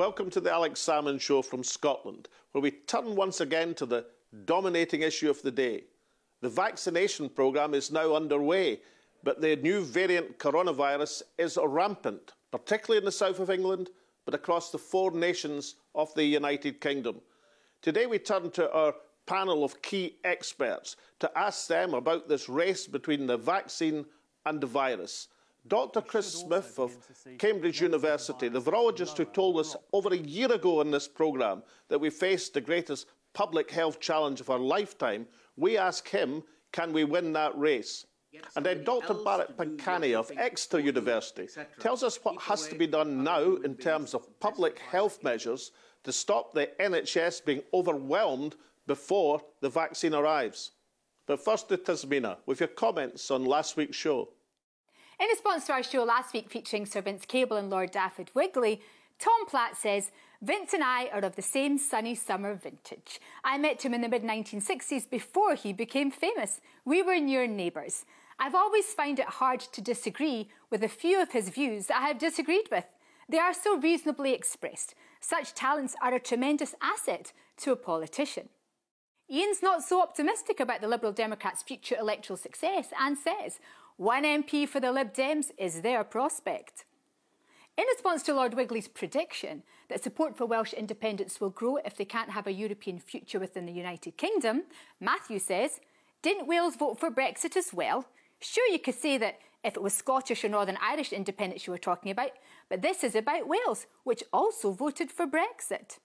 Welcome to the Alex Salmond Show from Scotland, where we turn once again to the dominating issue of the day. The vaccination programme is now underway, but the new variant coronavirus is rampant, particularly in the south of England, but across the 4 nations of the United Kingdom. Today we turn to our panel of key experts to ask them about this race between the vaccine and the virus. Dr. Chris Smith of Cambridge University, the virologist who told us over a year ago in this programme that we faced the greatest public health challenge of our lifetime, we ask him, can we win that race? And then Dr. Bharat Pankhania of Exeter University tells us what has to be done now in terms of public health measures to stop the NHS being overwhelmed before the vaccine arrives. But first to Tasmina, with your comments on last week's show. In response to our show last week featuring Sir Vince Cable and Lord Daffyd Wigley, Tom Platt says, Vince and I are of the same sunny summer vintage. I met him in the mid-1960s before he became famous. We were near neighbours. I've always found it hard to disagree with a few of his views that I have disagreed with. They are so reasonably expressed. Such talents are a tremendous asset to a politician. Ian's not so optimistic about the Liberal Democrats' future electoral success and says, 1 MP for the Lib Dems is their prospect. In response to Lord Wigley's prediction that support for Welsh independence will grow if they can't have a European future within the United Kingdom, Matthew says, didn't Wales vote for Brexit as well? Sure, you could say that if it was Scottish or Northern Irish independence you were talking about, but this is about Wales, which also voted for Brexit.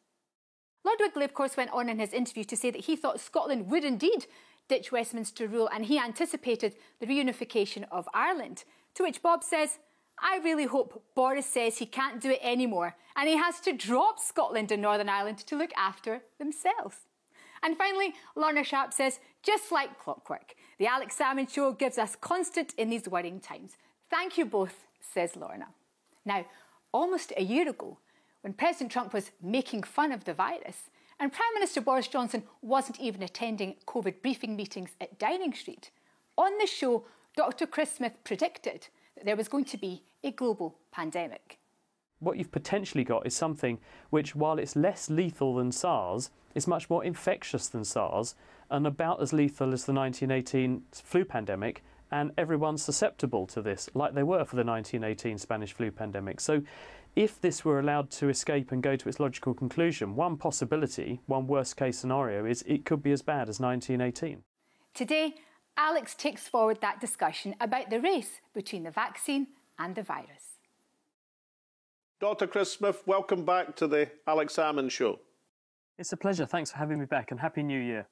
Lord Wigley, of course, went on in his interview to say that he thought Scotland would indeed ditch Westminster rule and he anticipated the reunification of Ireland. To which Bob says, I really hope Boris says he can't do it anymore and he has to drop Scotland and Northern Ireland to look after themselves. And finally, Lorna Sharp says, just like clockwork, the Alex Salmond Show gives us constant in these worrying times. Thank you both, says Lorna. Now, almost a year ago, when President Trump was making fun of the virus, and Prime Minister Boris Johnson wasn't even attending COVID briefing meetings at Downing Street, on the show, Dr. Chris Smith predicted that there was going to be a global pandemic. What you've potentially got is something which, while it's less lethal than SARS, is much more infectious than SARS and about as lethal as the 1918 flu pandemic, and everyone's susceptible to this, like they were for the 1918 Spanish flu pandemic. So if this were allowed to escape and go to its logical conclusion, one possibility, one worst-case scenario, is it could be as bad as 1918. Today, Alex takes forward that discussion about the race between the vaccine and the virus. Dr. Chris Smith, welcome back to the Alex Salmond Show. It's a pleasure. Thanks for having me back, and Happy New Year.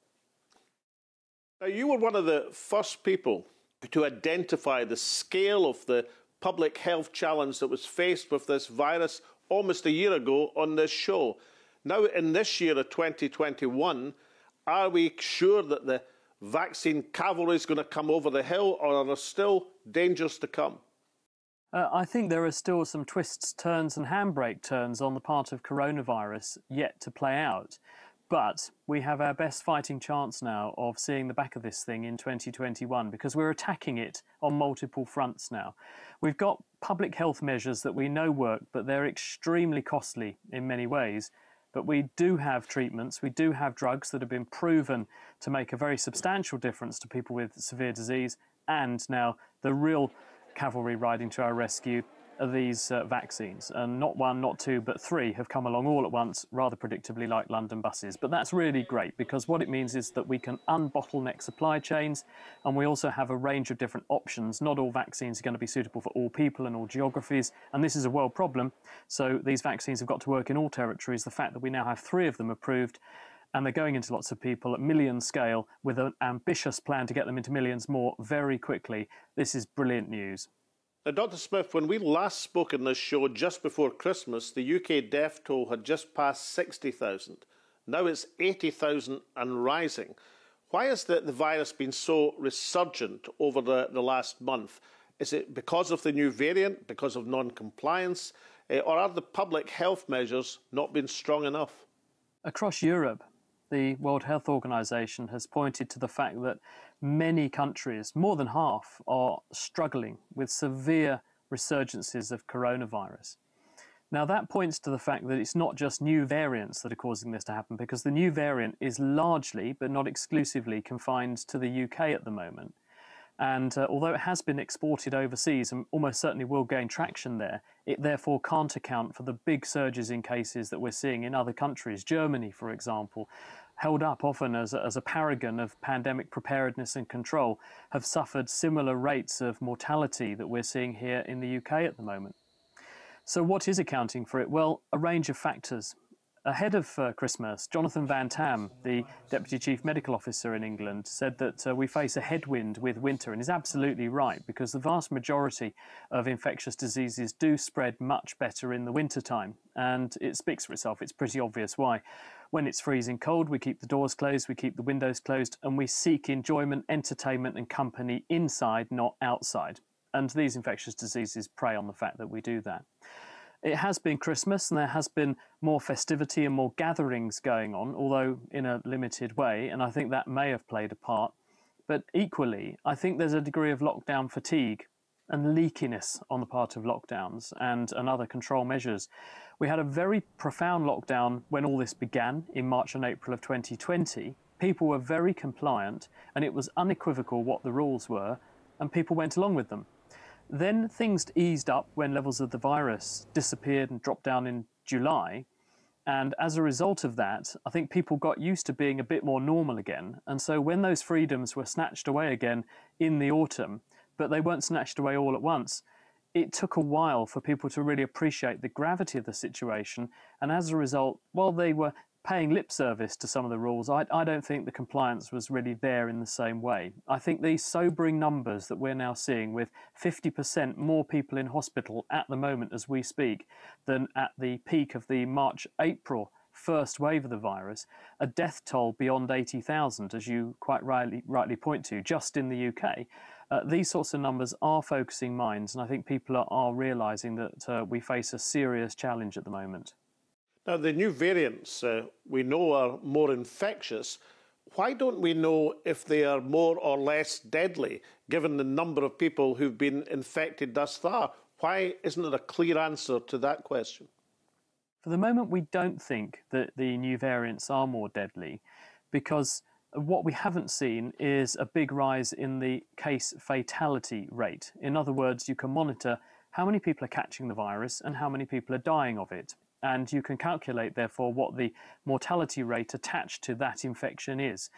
Now, you were one of the first people to identify the scale of the public health challenge that was faced with this virus almost a year ago on this show. Now, in this year of 2021, are we sure that the vaccine cavalry is going to come over the hill, or are there still dangers to come? I think there are still some twists, turns and handbrake turns on the part of coronavirus yet to play out. But we have our best fighting chance now of seeing the back of this thing in 2021 because we're attacking it on multiple fronts now. We've got public health measures that we know work, but they're extremely costly in many ways. But we do have treatments, we do have drugs that have been proven to make a very substantial difference to people with severe disease. And now the real cavalry riding to our rescue are these vaccines. And not 1, not 2, but 3 have come along all at once, rather predictably like London buses. But that's really great because what it means is that we can unbottleneck supply chains, and we also have a range of different options. Not all vaccines are going to be suitable for all people and all geographies, and this is a world problem. So these vaccines have got to work in all territories. The fact that we now have 3 of them approved and they're going into lots of people at million scale with an ambitious plan to get them into millions more very quickly, this is brilliant news. Now, Dr. Smith, when we last spoke in this show just before Christmas, the UK death toll had just passed 60,000. Now it's 80,000 and rising. Why has the virus been so resurgent over the last month? Is it because of the new variant, because of non-compliance, or are the public health measures not been strong enough? Across Europe, the World Health Organization has pointed to the fact that many countries, more than half, are struggling with severe resurgences of coronavirus. Now that points to the fact that it's not just new variants that are causing this to happen, because the new variant is largely, but not exclusively, confined to the UK at the moment. And although it has been exported overseas and almost certainly will gain traction there, it therefore can't account for the big surges in cases that we're seeing in other countries. Germany, for example, held up often as a paragon of pandemic preparedness and control, have suffered similar rates of mortality that we're seeing here in the UK at the moment. So what is accounting for it? Well, a range of factors. Ahead of Christmas, Jonathan Van Tam, the Deputy Chief Medical Officer in England, said that we face a headwind with winter, and is absolutely right, because the vast majority of infectious diseases do spread much better in the wintertime, and it speaks for itself. It's pretty obvious why. When it's freezing cold, we keep the doors closed, we keep the windows closed, and we seek enjoyment, entertainment and company inside, not outside. And these infectious diseases prey on the fact that we do that. It has been Christmas and there has been more festivity and more gatherings going on, although in a limited way, and I think that may have played a part. But equally, I think there's a degree of lockdown fatigue and leakiness on the part of lockdowns and other control measures. We had a very profound lockdown when all this began in March and April of 2020. People were very compliant and it was unequivocal what the rules were, and people went along with them. Then things eased up when levels of the virus disappeared and dropped down in July. And as a result of that, I think people got used to being a bit more normal again. And so when those freedoms were snatched away again in the autumn, but they weren't snatched away all at once, it took a while for people to really appreciate the gravity of the situation. And as a result, while they were paying lip service to some of the rules, I don't think the compliance was really there in the same way. I think these sobering numbers that we're now seeing, with 50% more people in hospital at the moment as we speak than at the peak of the March-April first wave of the virus, a death toll beyond 80,000, as you quite rightly point to, just in the UK. These sorts of numbers are focusing minds, and I think people are realising that we face a serious challenge at the moment. Now, the new variants we know are more infectious. Why don't we know if they are more or less deadly, given the number of people who've been infected thus far? Why isn't there a clear answer to that question? For the moment, we don't think that the new variants are more deadly, because what we haven't seen is a big rise in the case fatality rate. In other words, you can monitor how many people are catching the virus and how many people are dying of it. And you can calculate, therefore, what the mortality rate attached to that infection is.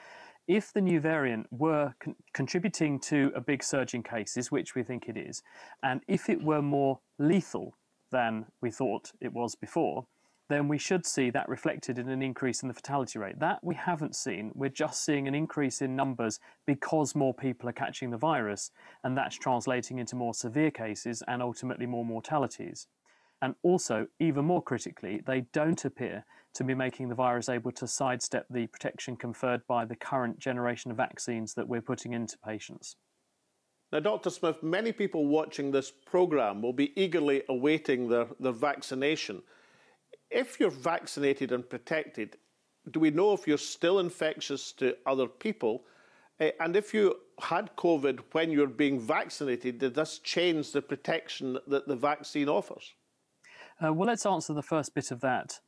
If the new variant were contributing to a big surge in cases, which we think it is, and if it were more lethal than we thought it was before, then we should see that reflected in an increase in the fatality rate. That we haven't seen. We're just seeing an increase in numbers because more people are catching the virus, and that's translating into more severe cases and ultimately more mortalities. And also, even more critically, they don't appear to be making the virus able to sidestep the protection conferred by the current generation of vaccines that we're putting into patients. Now, Dr. Smith, many people watching this programme will be eagerly awaiting their vaccination. If you're vaccinated and protected, do we know if you're still infectious to other people? And if you had COVID when you're being vaccinated, did this change the protection that the vaccine offers? Well, let's answer the first bit of that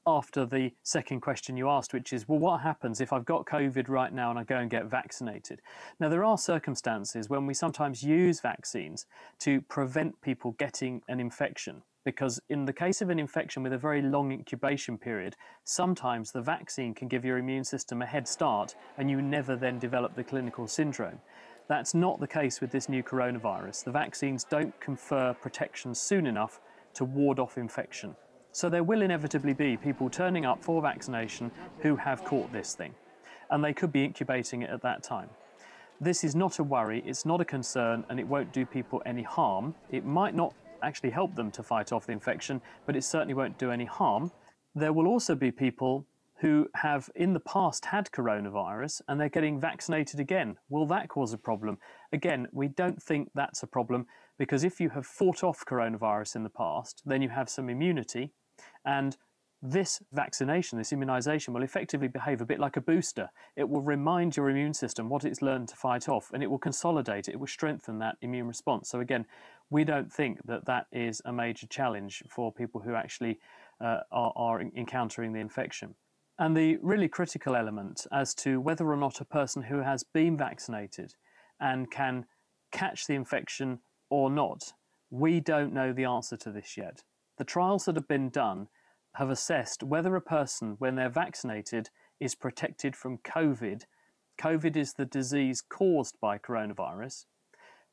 after the second question you asked, which is, well, what happens if I've got COVID right now and I go and get vaccinated? Now, there are circumstances when we sometimes use vaccines to prevent people getting an infection, because in the case of an infection with a very long incubation period, sometimes the vaccine can give your immune system a head start and you never then develop the clinical syndrome. That's not the case with this new coronavirus. The vaccines don't confer protection soon enough to ward off infection. So there will inevitably be people turning up for vaccination who have caught this thing, and they could be incubating it at that time. This is not a worry, it's not a concern, and it won't do people any harm. It might not actually help them to fight off the infection, but it certainly won't do any harm. There will also be people who have in the past had coronavirus and they're getting vaccinated again. Will that cause a problem? Again, we don't think that's a problem, because if you have fought off coronavirus in the past, then you have some immunity, and this vaccination, this immunisation, will effectively behave a bit like a booster. It will remind your immune system what it's learned to fight off, and it will consolidate it. It will strengthen that immune response. So again, we don't think that that is a major challenge for people who actually are encountering the infection. And the really critical element as to whether or not a person who has been vaccinated and can catch the infection or not, we don't know the answer to this yet. The trials that have been done have assessed whether a person, when they're vaccinated, is protected from COVID. COVID is the disease caused by coronavirus.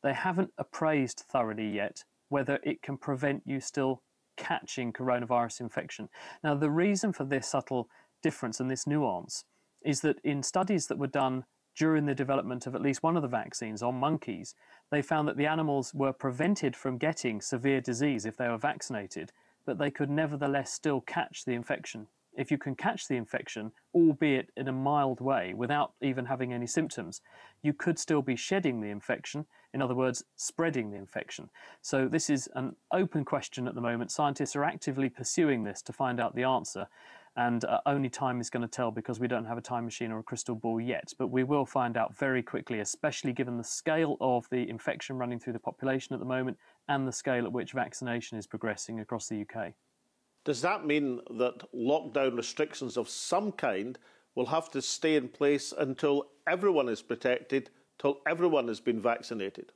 They haven't appraised thoroughly yet whether it can prevent you still catching coronavirus infection. Now, the reason for this subtle difference and this nuance is that in studies that were done during the development of at least one of the vaccines on monkeys, they found that the animals were prevented from getting severe disease if they were vaccinated, but they could nevertheless still catch the infection. If you can catch the infection, albeit in a mild way, without even having any symptoms, you could still be shedding the infection, in other words, spreading the infection. So this is an open question at the moment. Scientists are actively pursuing this to find out the answer, and only time is going to tell because we don't have a time machine or a crystal ball yet. But we will find out very quickly, especially given the scale of the infection running through the population at the moment and the scale at which vaccination is progressing across the UK. Does that mean that lockdown restrictions of some kind will have to stay in place until everyone is protected, till everyone has been vaccinated?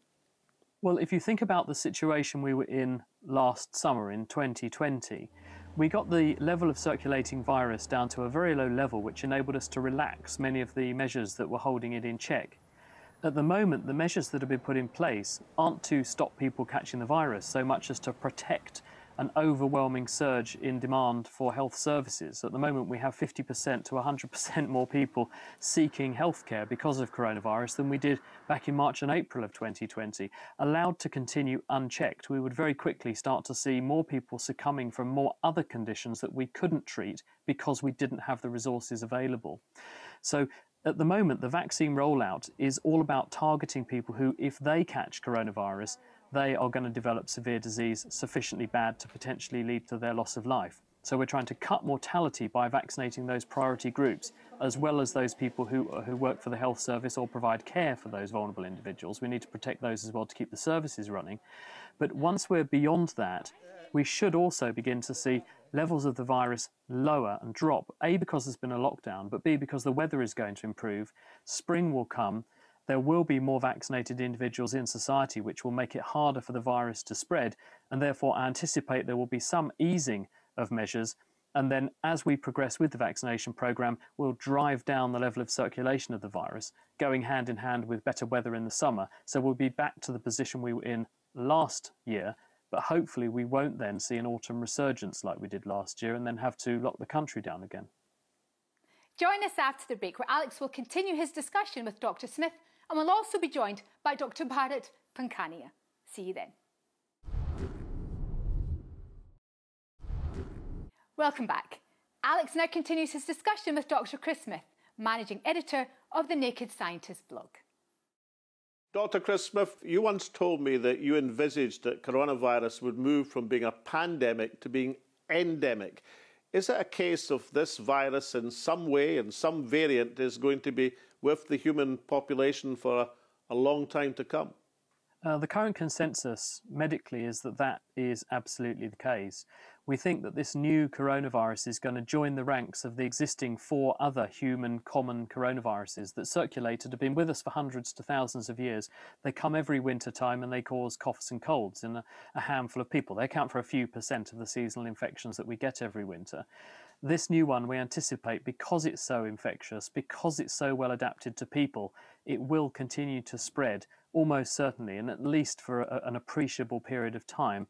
Well, if you think about the situation we were in last summer in 2020, we got the level of circulating virus down to a very low level, which enabled us to relax many of the measures that were holding it in check. At the moment, the measures that have been put in place aren't to stop people catching the virus so much as to protect an overwhelming surge in demand for health services. At the moment, we have 50% to 100% more people seeking healthcare because of coronavirus than we did back in March and April of 2020. Allowed to continue unchecked, we would very quickly start to see more people succumbing from more other conditions that we couldn't treat because we didn't have the resources available. So at the moment, the vaccine rollout is all about targeting people who, if they catch coronavirus, they are going to develop severe disease sufficiently bad to potentially lead to their loss of life. So we're trying to cut mortality by vaccinating those priority groups, as well as those people who work for the health service or provide care for those vulnerable individuals. We need to protect those as well to keep the services running. But once we're beyond that, we should also begin to see levels of the virus lower and drop, A, because there's been a lockdown, but B, because the weather is going to improve. Spring will come. There will be more vaccinated individuals in society, which will make it harder for the virus to spread, and therefore I anticipate there will be some easing of measures. And then as we progress with the vaccination programme, we'll drive down the level of circulation of the virus, going hand in hand with better weather in the summer. So we'll be back to the position we were in last year, but hopefully we won't then see an autumn resurgence like we did last year and then have to lock the country down again. Join us after the break, where Alex will continue his discussion with Dr. Smith, and we'll also be joined by Dr. Bharat, Pankhania. See you then. Welcome back. Alex now continues his discussion with Dr. Chris Smith, managing editor of the Naked Scientist blog. Dr. Chris Smith, you once told me that you envisaged that coronavirus would move from being a pandemic to being endemic. Is it a case of this virus in some way, in some variant, is going to be with the human population for a long time to come? The current consensus medically is that that is absolutely the case. We think that this new coronavirus is going to join the ranks of the existing 4 other human common coronaviruses that circulated, have been with us for hundreds to thousands of years. They come every winter time and they cause coughs and colds in a handful of people. They account for a few % of the seasonal infections that we get every winter. This new one, we anticipate, because it's so infectious, because it's so well adapted to people, it will continue to spread almost certainly, and at least for an appreciable period of time.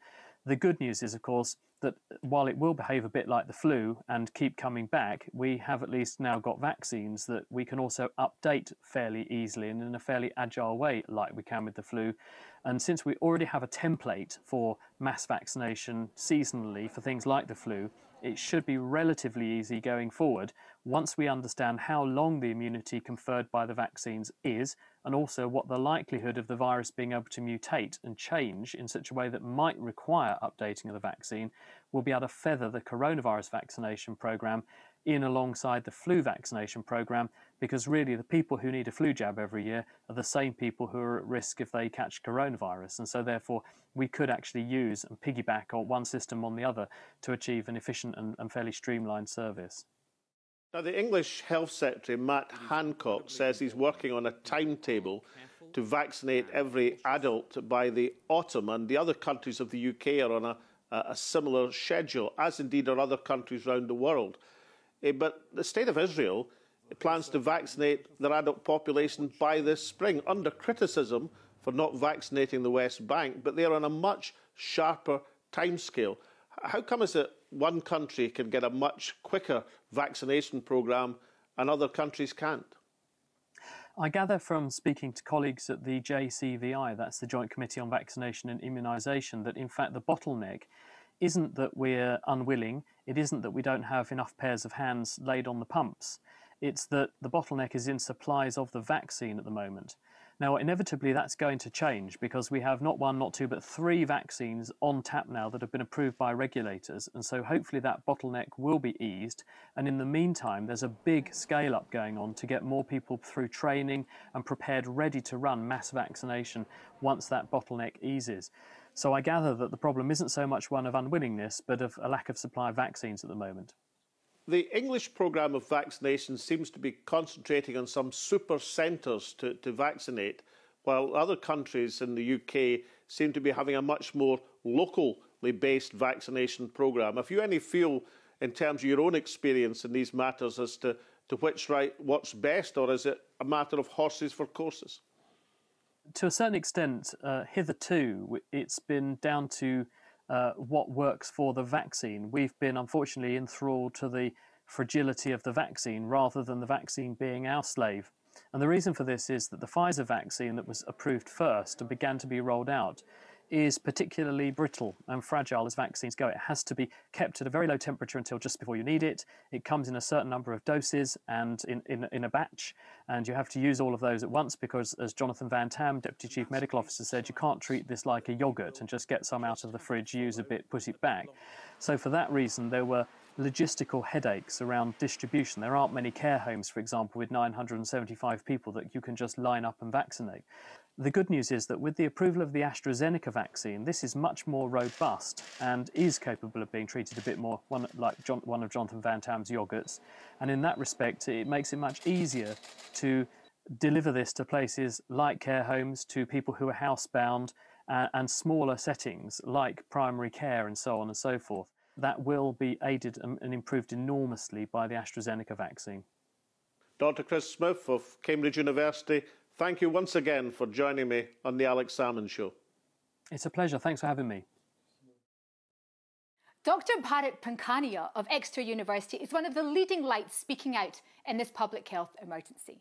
The good news is, of course, that while it will behave a bit like the flu and keep coming back, we have at least now got vaccines that we can also update fairly easily and in a fairly agile way like we can with the flu. And since we already have a template for mass vaccination seasonally for things like the flu, it should be relatively easy going forward once we understand how long the immunity conferred by the vaccines is, and also what the likelihood of the virus being able to mutate and change in such a way that might require updating of the vaccine. We'll be able to feather the coronavirus vaccination programme in alongside the flu vaccination programme, because really the people who need a flu jab every year are the same people who are at risk if they catch coronavirus, and so therefore we could actually use and piggyback on one system on the other to achieve an efficient and fairly streamlined service. Now, the English Health Secretary, Matt Hancock, says he's working on a timetable to vaccinate every adult by the autumn, and the other countries of the UK are on a similar schedule, as indeed are other countries around the world. But the State of Israel plans to vaccinate their adult population by this spring, under criticism for not vaccinating the West Bank, but they're on a much sharper timescale. How come is it one country can get a much quicker vaccination programme and other countries can't? I gather from speaking to colleagues at the JCVI, that's the Joint Committee on Vaccination and Immunisation, that in fact the bottleneck isn't that we're unwilling, it isn't that we don't have enough pairs of hands laid on the pumps, it's that the bottleneck is in supplies of the vaccine at the moment. Now, inevitably that's going to change, because we have not one, not two, but 3 vaccines on tap now that have been approved by regulators, and so hopefully that bottleneck will be eased, and in the meantime there's a big scale-up going on to get more people through training and prepared, ready to run mass vaccination once that bottleneck eases. So I gather that the problem isn't so much one of unwillingness, but of a lack of supply of vaccines at the moment. The English programme of vaccination seems to be concentrating on some super centres to vaccinate, while other countries in the UK seem to be having a much more locally based vaccination programme. Have you any feel, in terms of your own experience in these matters, as to what's best, or is it a matter of horses for courses? To a certain extent, hitherto, it's been down to what works for the vaccine. We've been unfortunately enthralled to the fragility of the vaccine rather than the vaccine being our slave. And the reason for this is that the Pfizer vaccine that was approved first and began to be rolled out is particularly brittle and fragile as vaccines go. It has to be kept at a very low temperature until just before you need it. It comes in a certain number of doses and in a batch, and you have to use all of those at once because, as Jonathan Van Tam, Deputy Chief Medical Officer, said, you can't treat this like a yoghurt and just get some out of the fridge, use a bit, put it back. So for that reason, there were logistical headaches around distribution. There aren't many care homes, for example, with 975 people that you can just line up and vaccinate. The good news is that with the approval of the AstraZeneca vaccine, this is much more robust and is capable of being treated a bit more like one of Jonathan Van Tam's yogurts. And in that respect, it makes it much easier to deliver this to places like care homes, to people who are housebound, and smaller settings like primary care and so on and so forth. That will be aided and improved enormously by the AstraZeneca vaccine. Dr. Chris Smith of Cambridge University, thank you once again for joining me on the Alex Salmond Show. It's a pleasure. Thanks for having me. Dr. Bharat Pankhania of Exeter University is one of the leading lights speaking out in this public health emergency.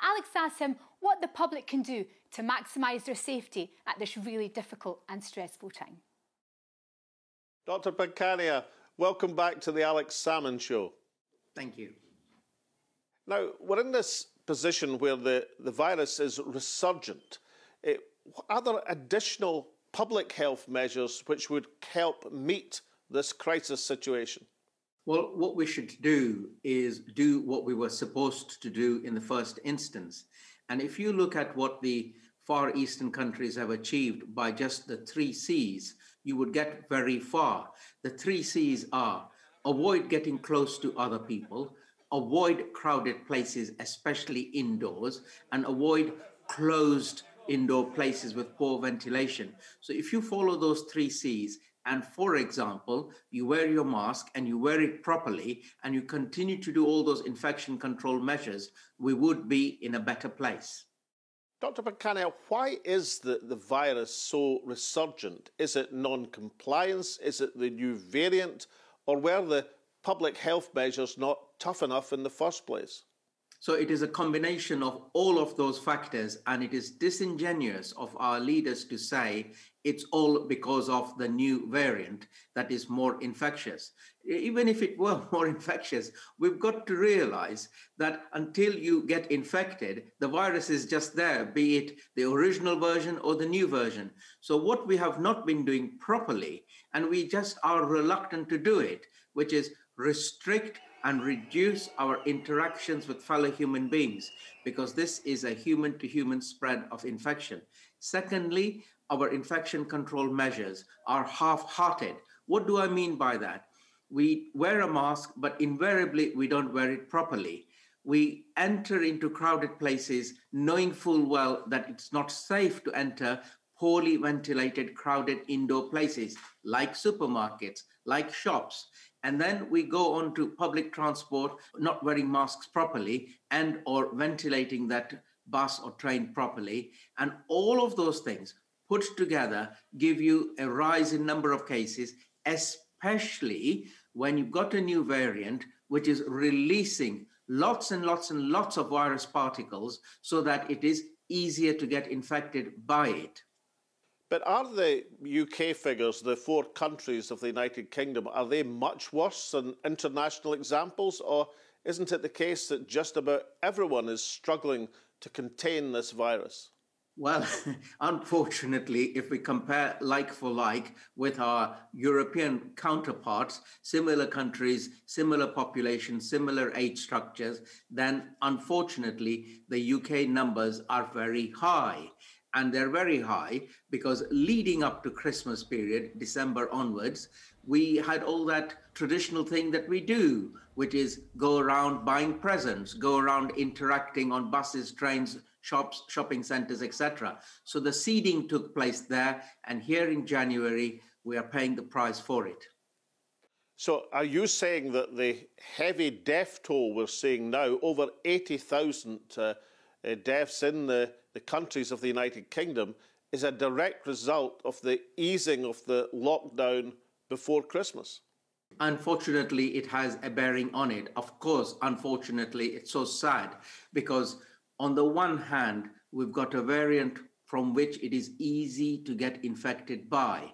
Alex asked him what the public can do to maximise their safety at this really difficult and stressful time. Dr. Pankhania, welcome back to the Alex Salmond Show. Thank you. Now, we're in this position where the virus is resurgent. Are there additional public health measures which would help meet this crisis situation? Well, what we should do is do what we were supposed to do in the first instance. And if you look at what the Far Eastern countries have achieved by just the 3 C's, you would get very far. The 3 C's are: avoid getting close to other people, avoid crowded places, especially indoors, and avoid closed indoor places with poor ventilation. So if you follow those 3 C's, and for example, you wear your mask and you wear it properly, and you continue to do all those infection control measures, we would be in a better place. Dr. Pankhania, why is the virus so resurgent? Is it non-compliance? Is it the new variant? Or were the public health measures not tough enough in the first place? So it is a combination of all of those factors, and it is disingenuous of our leaders to say it's all because of the new variant that is more infectious. Even if it were more infectious, we've got to realize that until you get infected, the virus is just there, be it the original version or the new version. So what we have not been doing properly, and we just are reluctant to do it, which is restrict and reduce our interactions with fellow human beings, because this is a human-to-human spread of infection. Secondly, our infection control measures are half-hearted. What do I mean by that? We wear a mask, but invariably we don't wear it properly. We enter into crowded places knowing full well that it's not safe to enter poorly ventilated, crowded indoor places like supermarkets, like shops. And then we go on to public transport, not wearing masks properly and or ventilating that bus or train properly. And all of those things put together give you a rise in number of cases, especially when you've got a new variant, which is releasing lots and lots and lots of virus particles so that it is easier to get infected by it. But are the UK figures, the 4 countries of the United Kingdom, are they much worse than international examples? Or isn't it the case that just about everyone is struggling to contain this virus? Well, unfortunately, if we compare like for like with our European counterparts, similar countries, similar population, similar age structures, then unfortunately, the UK numbers are very high. And they're very high because leading up to Christmas period, December onwards, we had all that traditional thing that we do, which is go around buying presents, go around interacting on buses, trains, shops, shopping centers, etc. So the seeding took place there, and here in January, we are paying the price for it. So are you saying that the heavy death toll we're seeing now, over 80,000 deaths in the countries of the United Kingdom, is a direct result of the easing of the lockdown before Christmas? Unfortunately, it has a bearing on it. Of course, unfortunately, it's so sad because on the one hand, we've got a variant from which it is easy to get infected by.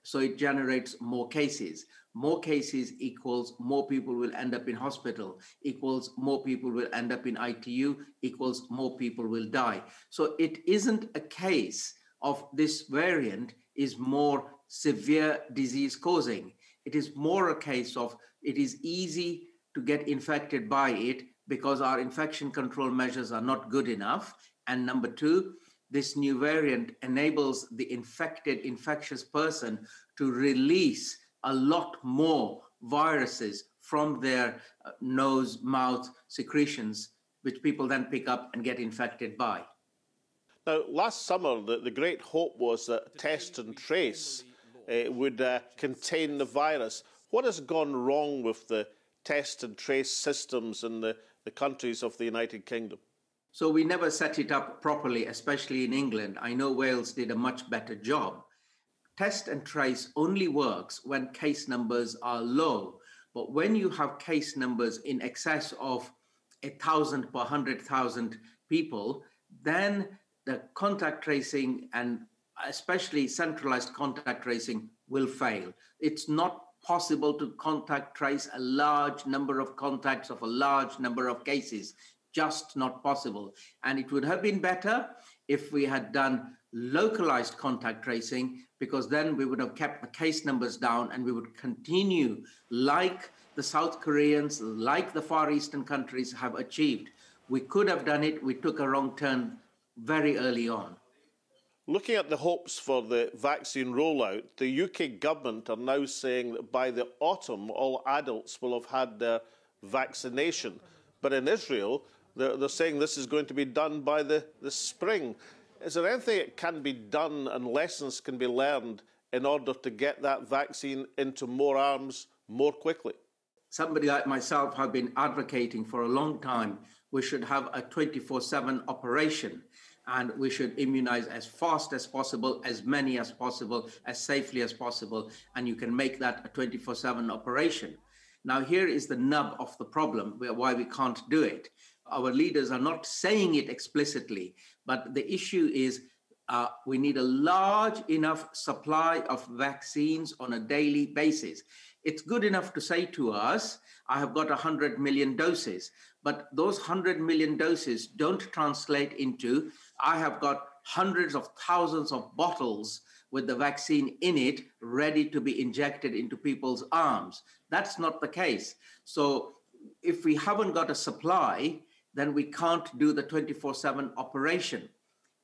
So it generates more cases. More cases equals more people will end up in hospital, equals more people will end up in ITU, equals more people will die. So it isn't a case of this variant is more severe disease causing. It is more a case of it is easy to get infected by it because our infection control measures are not good enough. And number 2, this new variant enables the infected, infectious person to release a lot more viruses from their nose, mouth secretions, which people then pick up and get infected by. Now, last summer, the great hope was that test and trace would contain the virus. What has gone wrong with the test and trace systems in the countries of the United Kingdom? So we never set it up properly, especially in England. I know Wales did a much better job. Test and trace only works when case numbers are low. But when you have case numbers in excess of 1,000 per 100,000 people, then the contact tracing and especially centralized contact tracing will fail. It's not possible to contact trace a large number of contacts of a large number of cases. Just not possible. And it would have been better if we had done localized contact tracing, because then we would have kept the case numbers down and we would continue like the South Koreans, like the Far Eastern countries have achieved. We could have done it. We took a wrong turn very early on. Looking at the hopes for the vaccine rollout, the UK government are now saying that by the autumn, all adults will have had their vaccination. But in Israel, they're saying this is going to be done by the spring. Is there anything that can be done and lessons can be learned in order to get that vaccine into more arms more quickly? Somebody like myself have been advocating for a long time we should have a 24/7 operation and we should immunize as fast as possible, as many as possible, as safely as possible, and you can make that a 24/7 operation. Now, here is the nub of the problem, why we can't do it. our leaders are not saying it explicitly, but the issue is we need a large enough supply of vaccines on a daily basis. It's good enough to say to us, I have got 100 million doses, but those 100 million doses don't translate into, I have got hundreds of thousands of bottles with the vaccine in it ready to be injected into people's arms. That's not the case. So if we haven't got a supply, then we can't do the 24/7 operation.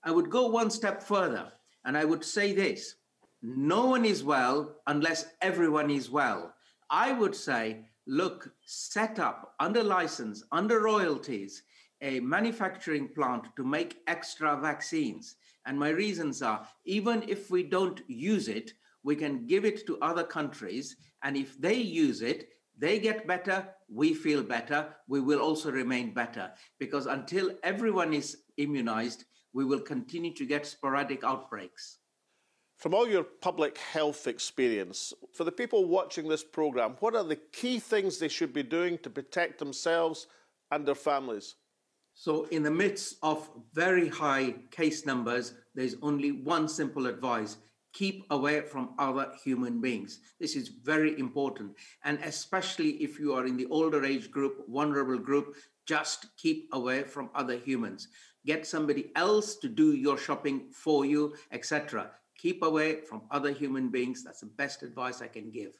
I would go one step further, and I would say this: no one is well unless everyone is well. I would say, look, set up under license, under royalties, a manufacturing plant to make extra vaccines. And my reasons are, even if we don't use it, we can give it to other countries. And if they use it, they get better, we feel better, we will also remain better. Because until everyone is immunized, we will continue to get sporadic outbreaks. From all your public health experience, for the people watching this programme, what are the key things they should be doing to protect themselves and their families? So in the midst of very high case numbers, there's only one simple advice: keep away from other human beings. This is very important. And especially if you are in the older age group, vulnerable group, just keep away from other humans. Get somebody else to do your shopping for you, etc. Keep away from other human beings. That's the best advice I can give.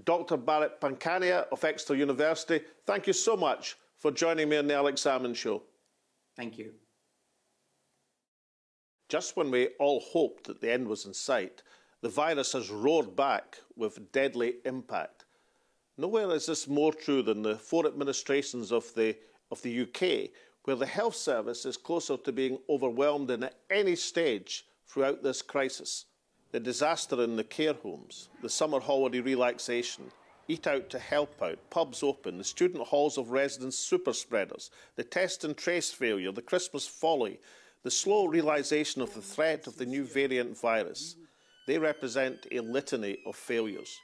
Dr. Bharat Pankhania of Exeter University, thank you so much for joining me on the Alex Salmond Show. Thank you. Just when we all hoped that the end was in sight, the virus has roared back with deadly impact. Nowhere is this more true than the 4 administrations of the UK, where the health service is closer to being overwhelmed than at any stage throughout this crisis. The disaster in the care homes, the summer holiday relaxation, eat out to help out, pubs open, the student halls of residence super spreaders, the test and trace failure, the Christmas folly, the slow realisation of the threat of the new variant virus. They represent a litany of failures.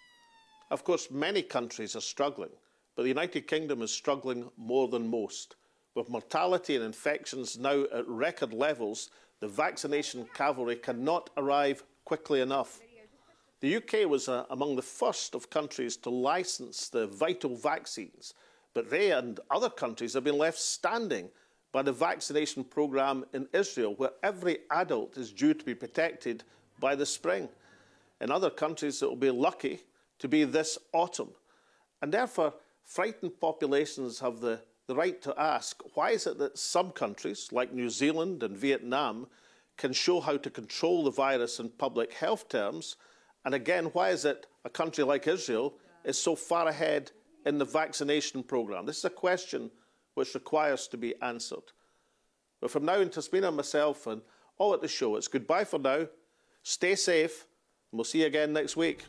Of course, many countries are struggling, but the United Kingdom is struggling more than most. With mortality and infections now at record levels, the vaccination cavalry cannot arrive quickly enough. The UK was among the first of countries to licence the vital vaccines, but they and other countries have been left standing by the vaccination programme in Israel, where every adult is due to be protected by the spring. In other countries, it will be lucky to be this autumn. And therefore, frightened populations have the right to ask, why is it that some countries, like New Zealand and Vietnam, can show how to control the virus in public health terms? And again, why is it a country like Israel is so far ahead in the vaccination programme? This is a question which requires to be answered. But from now on, Tasmina and myself and all at the show, it's goodbye for now. Stay safe, and we'll see you again next week.